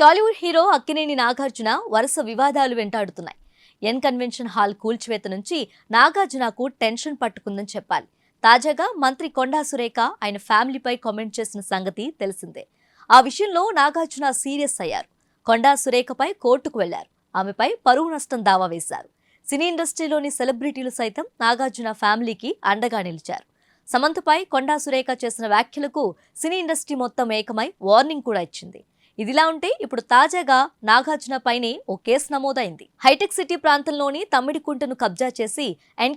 Tollywood hero Akkineni Nagarjuna వరుస వివాదాలు వెంటాడుతున్నాయి. Convention hall కూల్చివేత నుంచి నాగార్జునకు టెన్షన్ పట్టుకుందని చెప్పాలి. తాజాగా మంత్రి కొండా సురేఖ ఆయన ఫ్యామిలీపై కామెంట్ చేసిన సంగతి తెలిసిందే. ఆ విషయంలో నాగార్జున సీరియస్ అయ్యారు. కొండా సురేఖపై కోర్టుకు వెళ్లారు. ఆమెపై పరువు నష్టం దావా వేశారు. సినీ ఇండస్ట్రీలోని సెలబ్రిటీలు సైతం నాగార్జున ఫ్యామిలీకి అండగా నిలిచారు. సమంతపై కొండా సురేఖ చేసిన వ్యాఖ్యలకు సినీ ఇండస్ట్రీ మొత్తం ఏకమై వార్నింగ్ కూడా ఇచ్చింది. ఇదిలా ఉంటే ఇప్పుడు తాజాగా నాగార్జున పైనే ఓ కేసు నమోదైంది. హైటెక్ సిటీ ప్రాంతంలోని తమ్మిడికుంటను కబ్జా చేసి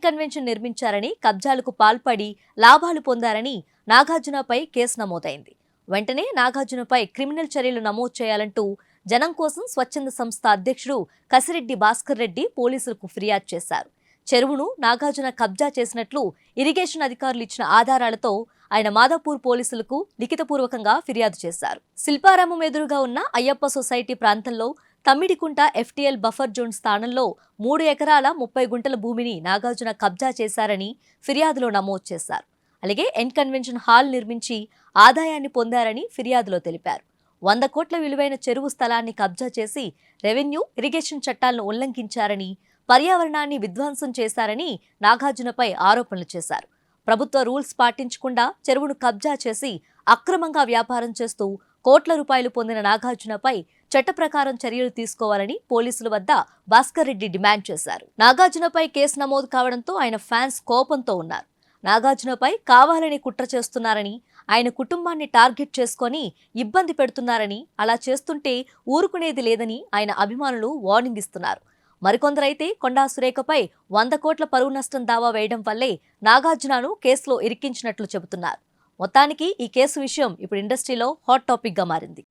కన్వెన్షన్ నిర్మించారని, కబ్జాలకు పాల్పడి లాభాలు పొందారని నాగార్జునపై కేసు నమోదైంది. వెంటనే నాగార్జునపై క్రిమినల్ చర్యలు నమోదు చేయాలంటూ జనం కోసం స్వచ్ఛంద సంస్థ అధ్యక్షుడు కసిరెడ్డి భాస్కర్ రెడ్డి పోలీసులకు ఫిర్యాదు చేశారు. చెరువును నాగార్జున కబ్జా చేసినట్లు ఇరిగేషన్ అధికారులు ఇచ్చిన ఆధారాలతో ఆయన మాదాపూర్ పోలీసులకు లిఖితపూర్వకంగా ఫిర్యాదు చేశారు. శిల్పారామం ఎదురుగా ఉన్న అయ్యప్ప సొసైటీ ప్రాంతంలో తమ్మిడికుంట ఎఫ్టీఎల్ బఫర్ జోన్ స్థానంలో 3 ఎకరాల 30 గుంటల భూమిని నాగార్జున కబ్జా చేశారని ఫిర్యాదులో నమోదు చేశారు. అలాగే కన్వెన్షన్ హాల్ నిర్మించి ఆదాయాన్ని పొందారని ఫిర్యాదులో తెలిపారు. 100 కోట్ల విలువైన చెరువు స్థలాన్ని కబ్జా చేసి రెవెన్యూ, ఇరిగేషన్ చట్టాలను ఉల్లంఘించారని, పర్యావరణాన్ని విధ్వంసం చేశారని నాగార్జునపై ఆరోపణలు చేశారు. ప్రభుత్వ రూల్స్ పాటించకుండా చెరువును కబ్జా చేసి అక్రమంగా వ్యాపారం చేస్తూ కోట్ల రూపాయలు పొందిన నాగార్జునపై చట్ట ప్రకారం చర్యలు తీసుకోవాలని పోలీసుల వద్ద భాస్కర్ రెడ్డి డిమాండ్ చేశారు. నాగార్జునపై కేసు నమోదు కావడంతో ఆయన ఫ్యాన్స్ కోపంతో ఉన్నారు. నాగార్జునపై కావాలని కుట్ర చేస్తున్నారని, ఆయన కుటుంబాన్ని టార్గెట్ చేసుకొని ఇబ్బంది పెడుతున్నారని, అలా చేస్తుంటే ఊరుకునేది లేదని ఆయన అభిమానులు వార్నింగ్ ఇస్తున్నారు. మరికొందరైతే కొండా సురేఖపై 100 కోట్ల పరువు నష్టం దావా వేయడం వల్లే నాగార్జునను కేసులో ఇరికించినట్లు చెబుతున్నారు. మొత్తానికి ఈ కేసు విషయం ఇప్పుడు ఇండస్ట్రీలో హాట్ టాపిక్ గా మారింది.